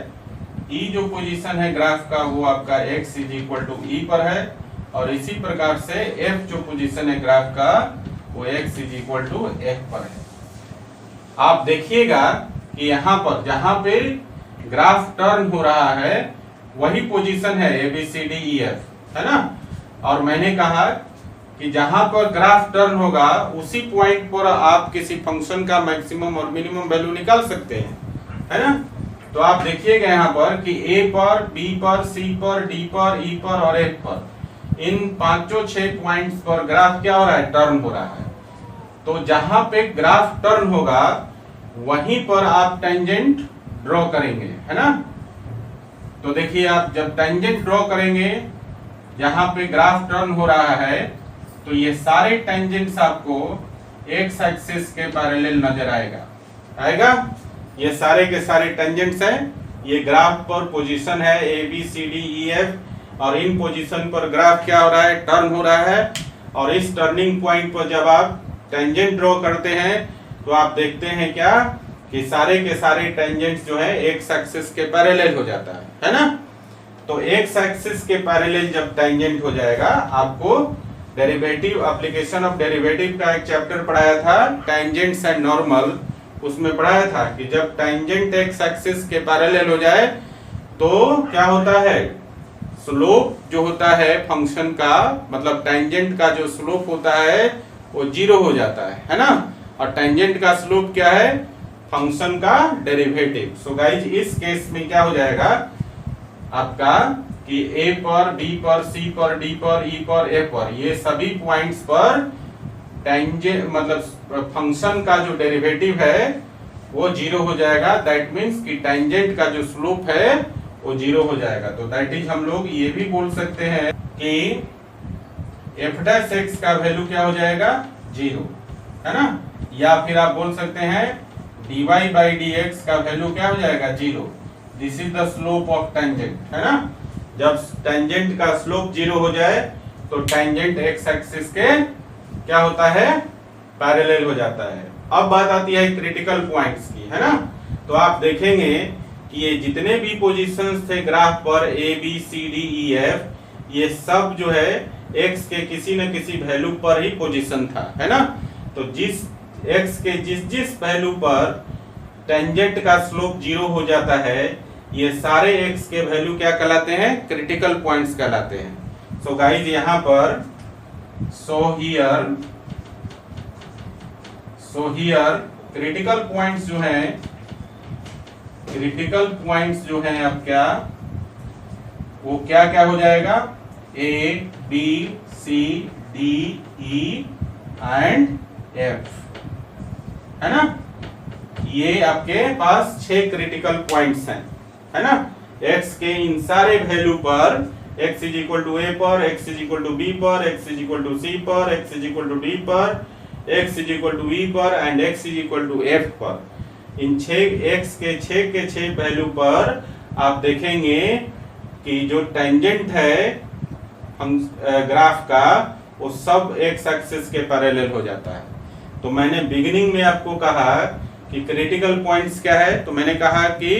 E जो पोजीशन है ग्राफ का वो आपका x is equal to E पर है, और इसी प्रकार से F जो पोजीशन है ग्राफ का वो x is equal to F पर है। आप देखिएगा कि यहाँ पर जहां पे ग्राफ टर्न हो रहा है वही पोजीशन है ABCDEF, है ना। और मैंने कहा कि जहां पर ग्राफ टर्न होगा उसी पॉइंट पर आप किसी फंक्शन का मैक्सिमम और मिनिमम वैल्यू निकाल सकते हैं, है ना। तो आप देखिएगा यहाँ पर कि A पर, B पर, C पर, D पर, E पर और F पर, इन पांचों 6 पॉइंट्स पर ग्राफ क्या हो रहा है, टर्न हो रहा है। तो जहां पे ग्राफ टर्न होगा वहीं पर आप टेंजेंट ड्रॉ करेंगे, है ना। तो देखिए आप जब टेंजेंट ड्रॉ करेंगे जहां पे ग्राफ टर्न हो रहा है तो ये सारे टेंजेंट्स आपको एक्स एक्सिस के पैरेलल नजर आएगा। ये सारे के सारे टेंजेंट्स हैं, ये ग्राफ पर पोजीशन है ABCDEF और इन पोजीशन पर ग्राफ क्या हो रहा है, टर्न हो रहा है। और इस टर्निंग पॉइंट पर जब आप टेंजेंट ड्रॉ करते हैं तो आप देखते हैं क्या कि सारे के सारे टेंजेंट्स जो है एक्स एक्सिस के पैरेलल हो जाता है ना। तो एक्स एक्सिस के पैरेलल जब टेंजेंट हो जाएगा, आपको डेरिवेटिव एप्लीकेशन ऑफ डेरिवेटिव का एक चैप्टर पढ़ाया था टेंजेंट्स एंड नॉर्मल, उसमें पढ़ाया था कि जब टेंजेंट एक्स एक्सिस के पैरेलल हो जाए तो क्या होता है, स्लोप जो होता है फंक्शन का, मतलब टेंजेंट का जो स्लोप होता है वो 0 हो जाता है ना। और टेंजेंट का स्लोप क्या है, फंक्शन का डेरिवेटिव। सो गाइज इस केस में क्या हो जाएगा आपका कि A पर, B पर, C पर, D पर, E पर, F पर, ये सभी पॉइंट्स पर टेंजेंट मतलब फंक्शन का जो डेरिवेटिव है वो 0 हो जाएगा। दैट मीन्स कि टेंजेंट का जो स्लोप है वो 0 हो जाएगा। तो दैट इज हम लोग ये भी बोल सकते हैं कि f' का वैल्यू क्या हो जाएगा, 0, है ना। या फिर आप बोल सकते हैं dy/dx का वैल्यू क्या हो जाएगा, 0। This is the slope of tangent, है ना। जब टेंजेंट का स्लोप 0 हो जाए तो टेंजेंट एक्स एक्सिस के क्या होता है, पैरेलल हो जाता है। अब बात आती है क्रिटिकल पॉइंट्स की, है ना। तो आप देखेंगे कि ये जितने भी पोजीशंस थे ग्राफ पर ABCDEF, ये सब जो है एक्स के किसी न किसी वैल्यू पर ही पोजीशन था, है ना। तो जिस एक्स के जिस वैल्यू पर टेंजेंट का स्लोप 0 हो जाता है, ये सारे एक्स के वैल्यू क्या कहलाते हैं, क्रिटिकल पॉइंट्स कहलाते हैं। सो गाइज यहाँ पर सो हियर क्रिटिकल पॉइंट्स जो हैं अब क्या, वो क्या क्या हो जाएगा, A B C D E and F, है ना। ये आपके पास 6 क्रिटिकल पॉइंट्स हैं, है ना। x के इन सारे वैल्यू पर, x is equal to A पर, x is equal to B पर, x is equal to C पर, x is equal to D पर, x is equal to E पर and x is equal to F पर, इन 6 के 6 value पर आप देखेंगे कि जो टेंजेंट है हम ग्राफ का वो सब एक्स एक्सिस के पैरेलल हो जाता है। तो मैंने बिगिनिंग में आपको कहा कि क्रिटिकल पॉइंट्स क्या है, तो मैंने कहा कि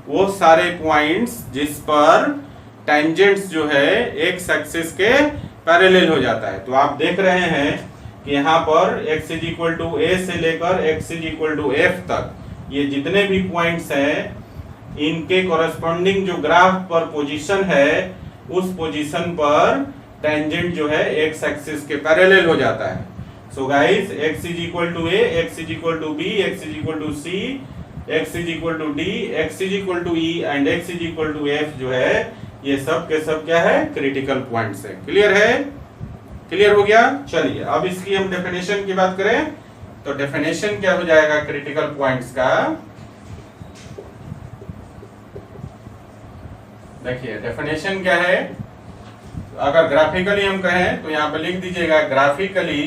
वो सारे पॉइंट्स जिस पर टेंजेंट्स जो है एक्स एक्सिस के पैरेलल हो जाता है। तो आप देख रहे हैं कि यहाँ पर x is equal to A से लेकर x is equal to F तक ये जितने भी पॉइंट्स हैं, इनके कॉरेस्पॉन्डिंग जो ग्राफ पर पोजीशन है, उस पोजीशन पर टेंजेंट जो है एक्स एक्सिस के पैरेलल हो जाता है। So guys x is equal to A, x is equal to B, x is equal to C, x is equal to D, x is equal to E and x is equal to F जो है, ये सब के सब क्या है, critical points है। Clear है, क्लियर हो गया। चलिए अब इसकी हम डेफिनेशन की बात करें तो डेफिनेशन क्या हो जाएगा क्रिटिकल पॉइंट्स का, देखिए डेफिनेशन क्या है, अगर ग्राफिकली हम कहें तो यहां पे लिख दीजिएगा graphically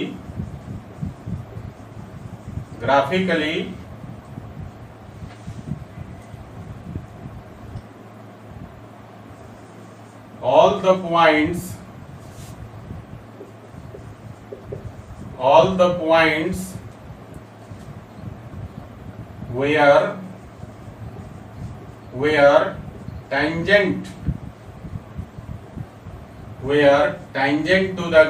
all the points where tangent to the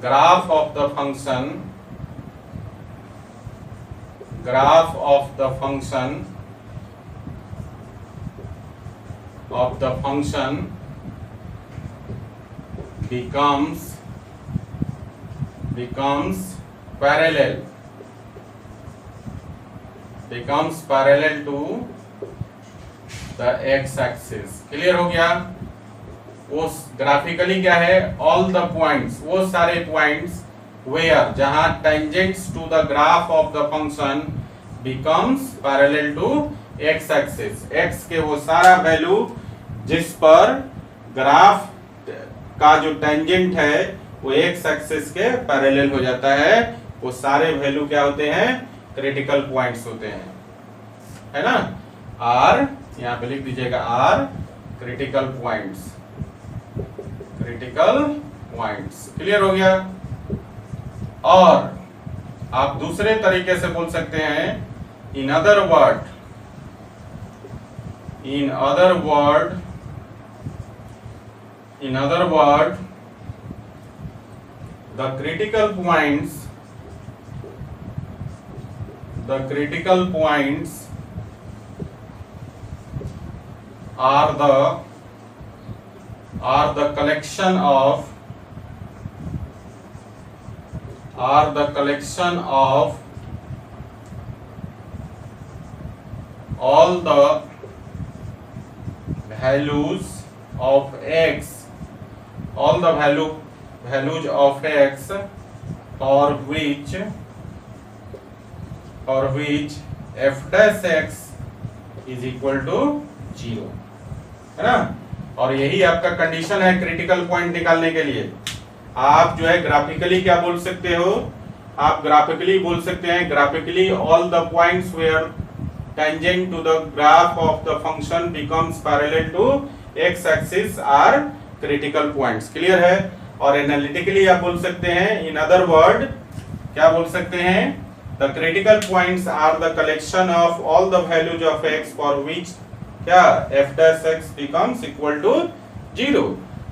graph of the function becomes parallel to the x axis। Clear हो गया। वो ग्राफिकली क्या है, ऑल द पॉइंट्स, वो सारे पॉइंट्स वेयर जहां tangents to the graph of the function becomes parallel to X axis, X के वो सारा वैल्यू जिस पर ग्राफ का जो टेंजेंट है वो एक्स एक्सिस के पैरेलल हो जाता है, वो सारे वैल्यू क्या होते हैं, क्रिटिकल पॉइंट्स होते हैं, है ना। आर यहां पे लिख दीजिएगा, आर क्रिटिकल पॉइंट्स। क्लियर हो गया। और आप दूसरे तरीके से बोल सकते हैं, in other word the critical points are the collection of all the values of x, for which f dash x is equal to 0, है ना। और यही आपका कंडीशन है क्रिटिकल पॉइंट निकालने के लिए। आप जो है ग्राफिकली क्या बोल सकते हो, आप ग्राफिकली बोल सकते हैं, graphically all the points where tangent to the graph of the function becomes parallel to x axis are critical points। Clear है। और एनालिटिकली आप बोल सकते हैं, इन अदर वर्ड क्या बोल सकते हैं, the critical points are the collection of all the values of x for which क्या f dash x becomes equal to 0,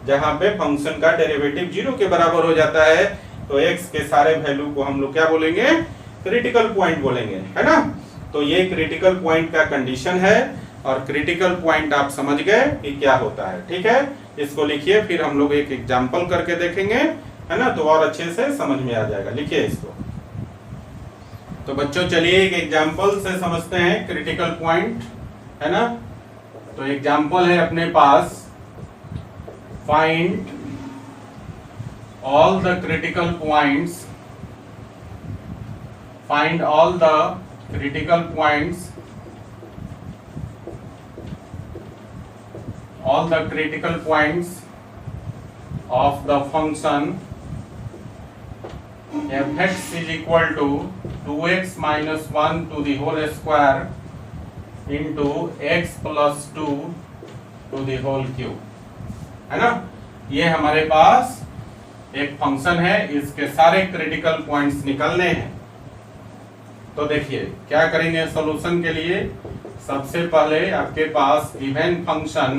जहां पे फंक्शन का डेरिवेटिव 0 के बराबर हो जाता है, तो x के सारे वैल्यू को हम लोग क्या बोलेंगे, क्रिटिकल पॉइंट बोलेंगे, है ना। तो ये क्रिटिकल पॉइंट का कंडीशन है, और क्रिटिकल पॉइंट आप समझ गए कि क्या होता है। ठीक है, इसको लिखिए, फिर हम लोग एक एग्जांपल करके देखेंगे, है ना, तो और अच्छे से समझ में आ जाएगा। लिखिए इसको। तो बच्चों चलिए एक एग्जांपल से समझते हैं क्रिटिकल पॉइंट, है ना। तो एग्जांपल है अपने पास, find all the critical points, all the critical points of the function f(x) is equal to 2x minus 1 to the whole square into x plus 2 to the whole cube, है ना। ये हमारे पास एक फंक्शन है, इसके सारे क्रिटिकल पॉइंट्स निकलने हैं। तो देखिए क्या करेंगे सॉल्यूशन के लिए, सबसे पहले आपके पास गिवन फंक्शन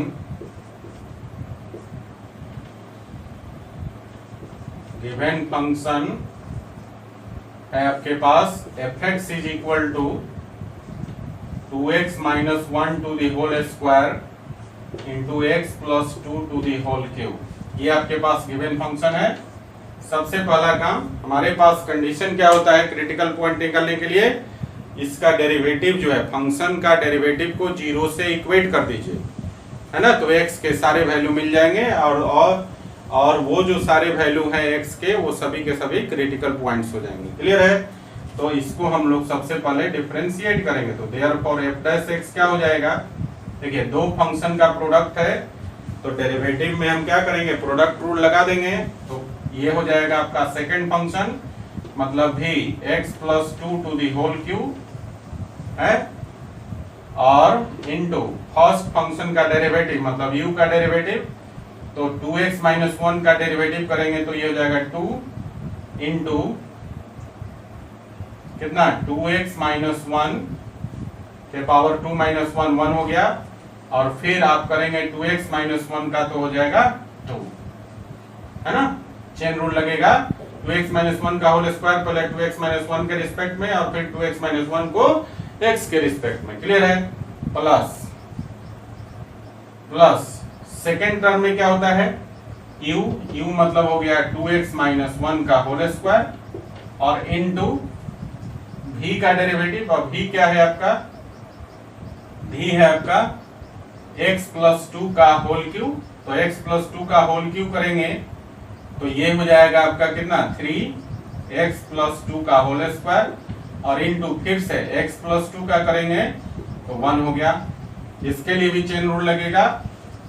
है आपके पास f(x) is equal to 2x minus 1 to the whole square into x plus 2 to the whole cube। ये आपके पास गिवन फंक्शन है। सबसे पहला काम, हमारे पास कंडीशन क्या होता है क्रिटिकल पॉइंट निकालने के लिए, इसका डेरिवेटिव जो है, फंक्शन का डेरिवेटिव को 0 से इक्वेट कर दीजिए, है ना। तो x के सारे वैल्यू मिल जाएंगे, और और वो जो सारे वैल्यू हैं x के वो सभी के सभी क्रिटिकल पॉइंट्स हो जाएंगे। क्लियर है? तो इसको हम लोग सबसे पहले डिफरेंशिएट करेंगे। तो देयरफॉर f डैश x क्या हो जाएगा? देखिए दो फंक्शन का प्रोडक्ट है तो डेरिवेटिव में हम क्या करेंगे? प्रोडक्ट रूल लगा देंगे। तो ये हो जाएगा आपका सेकंड फंक्शन, मतलब भी x plus 2 to the whole cube है, और इनटू फर्स्ट फंक्शन का डेरिवेटिव मतलब u का डेरिवेटिव, तो 2x माइनस 1 का डेरिवेटिव करेंगे तो ये हो जाएगा 2 इंटू कितना 2x माइनस 1 के पावर 2 माइनस 1 1 हो गया, और फिर आप करेंगे 2x माइनस 1 का तो हो जाएगा 2, है ना? चेन रूल लगेगा। 2x माइनस 1 का होल स्क्वायर पहले 2x माइनस 1 के रिस्पेक्ट में और फिर 2x माइनस 1 को x के रिस्पेक्ट में। क्लियर है? प्लस प्लस सेकेंड टर्म में क्या होता है? u मतलब हो गया 2x माइनस 1 का होल स्क्वायर और इनटू v का डेरिवेटिव, और v क्या है आपका? v है आपका x प्लस 2 का होल क्यूब, तो x प्लस 2 का होल क्यूब करेंगे तो ये हो जाएगा आपका कितना 3x प्लस 2 का होल स्क्वायर, और इनटू फिर से x प्लस 2 का करेंगे तो 1 हो गया। इसके लिए भी चेन रूल लगेगा,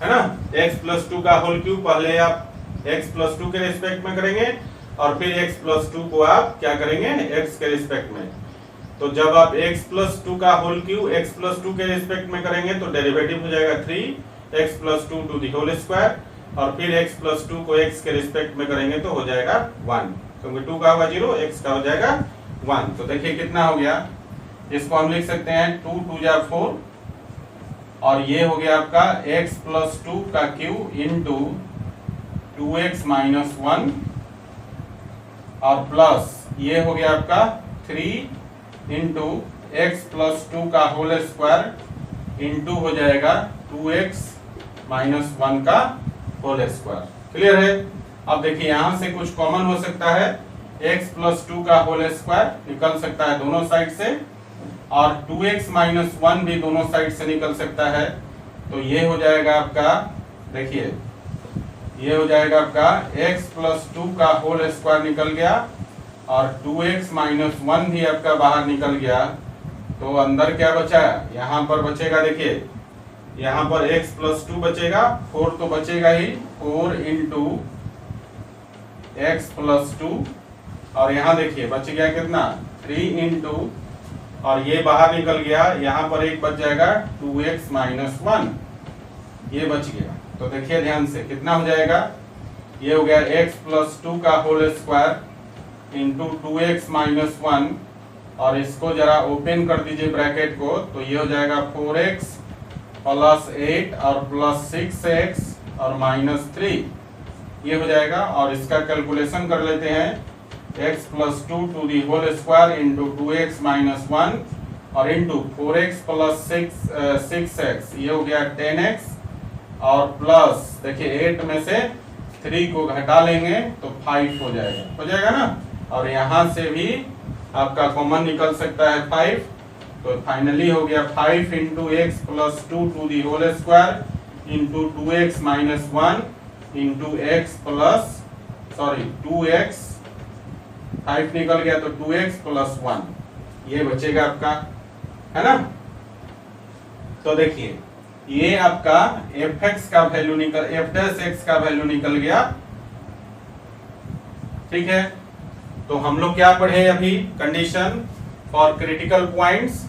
है ना? x प्लस 2 का होल क्यूब पहले आप x प्लस 2 के रिस्पेक्ट में करेंगे और फिर x प्लस 2 को आप क्या करेंगे? x के रिस्पेक्ट में। तो जब आप x प्लस 2 का होल क्यूब x प्लस 2 के रिस्पेक्ट में करेंगे तो डेरिवेटिव हो जाएगा 3x plus 2 to the whole square, और फिर x प्लस 2 को x के रिस्पेक्ट में करेंगे तो हो जाएगा 1, क्योंकि 2 का होगा 0, x का हो जाएगा 1। तो देखिए कितना हो गया, इसको हम लिख सकते हैं 2 2 जा 4, और ये हो गया आपका x प्लस 2 का क्यूब इंटू 2x माइनस 1, और प्लस ये हो गया आपका 3 इंटू x प्लस 2 का होल स्क्वायर इंटू हो जाएगा 2x माइनस 1 का होल स्क्वायर। क्लियर है? अब देखिए यहां से कुछ कॉमन हो सकता है, x प्लस 2 का होल स्क्वायर निकल सकता है दोनों साइड से, और 2x माइनस 1 भी दोनों साइड से निकल सकता है। तो ये हो जाएगा आपका, देखिए ये हो जाएगा आपका x प्लस 2 का होल स्क्वायर निकल गया, और 2x माइनस 1 भी आपका बाहर निकल गया। तो अंदर क्या बचा? यहाँ पर बचेगा, देखिए यहाँ पर x प्लस 2 बचेगा, 4 तो बचेगा ही, 4 इंटू एक्स प्लस 2, और यहाँ देखिए बच गया कितना 3 इंटू, और ये बाहर निकल गया, यहाँ पर एक बच जाएगा 2x माइनस 1, ये बच गया। तो देखिए ध्यान से कितना हो जाएगा, ये हो गया x प्लस 2 का whole square into 2x minus 1, और इसको जरा ओपन कर दीजिए ब्रैकेट को, तो ये हो जाएगा 4x प्लस 8 और प्लस 6x और माइनस 3, ये हो जाएगा। और इसका कैलकुलेशन कर लेते हैं, x plus 2 to the whole square into 2x minus 1 और इंटू 4x प्लस 6x, ये हो गया 10x, और प्लस देखिए 8 में से 3 को घटा लेंगे तो 5 हो जाएगा ना। और यहाँ से भी आपका कॉमन निकल सकता है 5, तो फाइनली हो गया 5 into X plus 2 to the whole square into 2x minus 1 into X plus 2x, 5 निकल गया तो 2x प्लस 1, ये बचेगा आपका, है ना। तो देखिए ये आपका fx का वैल्यू निकल, f' का वैल्यू निकल गया, ठीक है। तो हम लोग क्या पढ़े अभी, condition for critical points,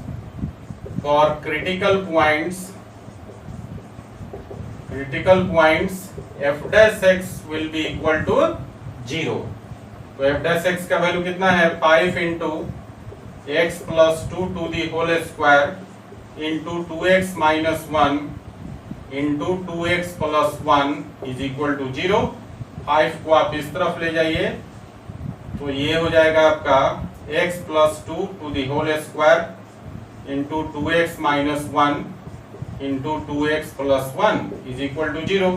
f'(x) will be equal to 0। तो f' का वैल्यू कितना है, 5 into X plus 2 to the whole square into 2x minus 1 into 2x plus 1 is equal to 0। 5 को आप इस तरफ ले जाइए तो ये हो जाएगा आपका x plus 2 to the whole square into 2x minus 1 into 2x plus 1 is equal to 0।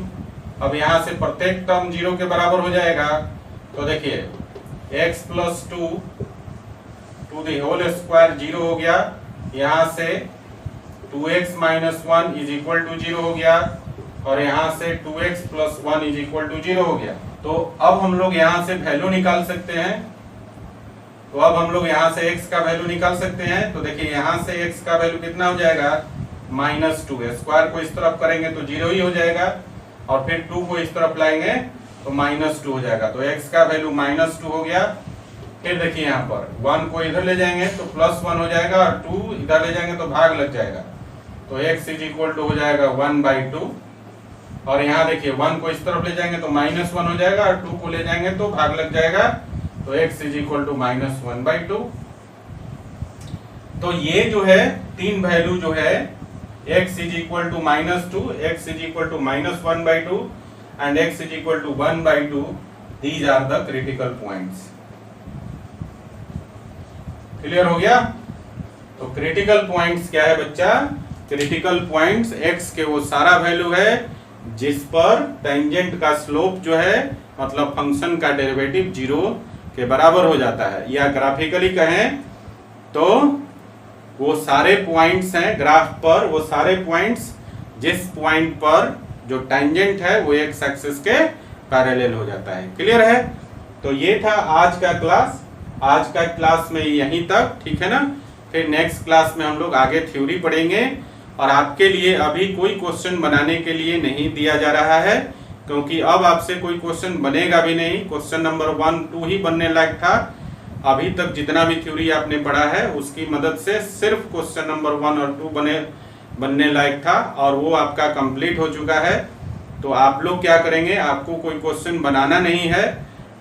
अब यहाँ से प्रत्येक टर्म 0 के बराबर हो जाएगा, तो देखिए x plus 2 to the whole square 0 हो गया, यहाँ से 2x minus 1 is equal to 0 हो गया, और यहाँ से 2x plus 1 is equal to 0 हो गया। तो अब हम लोग यहाँ से वैल्यू निकाल सकते हैं। तो अब हम लोग यहाँ से x का वैल्यू निकाल सकते हैं। तो देखिए यहाँ से x का वैल्यू कितना हो जाएगा, -2 है। स्क्वायर को इस तरफ करेंगे तो 0 ही हो जाएगा, और फिर 2 को इस तरफ लाएंगे तो -2 हो जाएगा। तो x का वैल्यू -2 हो गया। फिर देखिए यहाँ पर 1 को इधर ले जाएंगे तो +1 हो जाएगा, और 2 इधर ले जाएंगे तो भाग लग जाएगा। तो x इज इक्वल टू हो जाएगा 1/2। और यहाँ देखिए 1 को इस तरफ ले जाएंगे तो -1 हो जाएगा, और 2 को ले जाएंगे तो भाग लग जाएगा। तो x इज इक्वल टू -1/2। तो ये जो है तीन वैल्यू जो है x is equal to -2, x is equal to -1/2 and x is equal to 1/2, these are the critical points. Clear हो गया? तो क्रिटिकल पॉइंट्स क्या है बच्चा? क्रिटिकल पॉइंट्स x के वो सारा वैल्यू है जिस पर टेंजेंट का स्लोप जो है, मतलब फंक्शन का डेरिवेटिव 0 के बराबर हो जाता है। या ग्राफिकली कहें तो वो सारे पॉइंट्स हैं ग्राफ पर, वो सारे पॉइंट्स जिस पॉइंट पर जो टेंजेंट है वो एक्स एक्सिस के पैरेलल हो जाता है। क्लियर है? तो ये था आज का क्लास। आज का क्लास में यहीं तक, ठीक है ना। फिर नेक्स्ट क्लास में हम लोग आगे थ्योरी पढ़ेंगे, और आपके लिए अभी कोई क्वेश्चन बनाने के लिए नहीं दिया जा रहा है, क्योंकि अब आपसे कोई क्वेश्चन बनेगा भी नहीं। क्वेश्चन नंबर 1, 2 ही बनने लायक था। अभी तक जितना भी थ्योरी आपने पढ़ा है उसकी मदद से सिर्फ क्वेश्चन नंबर 1 और 2 बनने लायक था, और वो आपका कंप्लीट हो चुका है। तो आप लोग क्या करेंगे, आपको कोई क्वेश्चन बनाना नहीं है।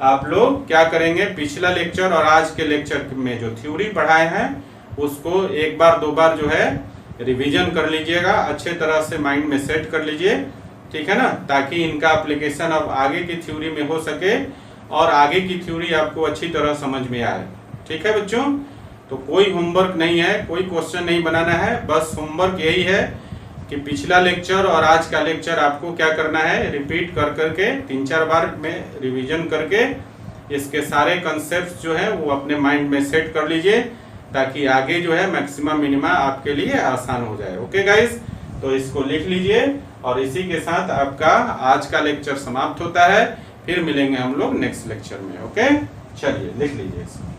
आप लोग क्या करेंगे, पिछला लेक्चर और आज के लेक्चर में जो थ्योरी पढ़ाए हैं उसको एक बार 2 बार जो है रिवीजन कर लीजिएगा, अच्छे तरह से माइंड में सेट कर लीजिए, ठीक है ना, ताकि इनका एप्लीकेशन अब आगे की थ्योरी में हो सके और आगे की थ्योरी आपको अच्छी तरह समझ में आए। ठीक है बच्चों? तो कोई होमवर्क नहीं है, कोई क्वेश्चन नहीं बनाना है, बस होमवर्क यही है कि पिछला लेक्चर और आज का लेक्चर आपको क्या करना है, रिपीट कर करके 3-4 बार में रिवीजन करके इसके सारे कंसेप्ट जो है वो अपने माइंड में सेट कर लीजिए, ताकि आगे जो है मैक्सिमम मिनिमा आपके लिए आसान हो जाए। ओके गाइस, तो इसको लिख लीजिए, और इसी के साथ आपका आज का लेक्चर समाप्त होता है। फिर मिलेंगे हम लोग नेक्स्ट लेक्चर में। ओके, चलिए लिख लीजिए इसको।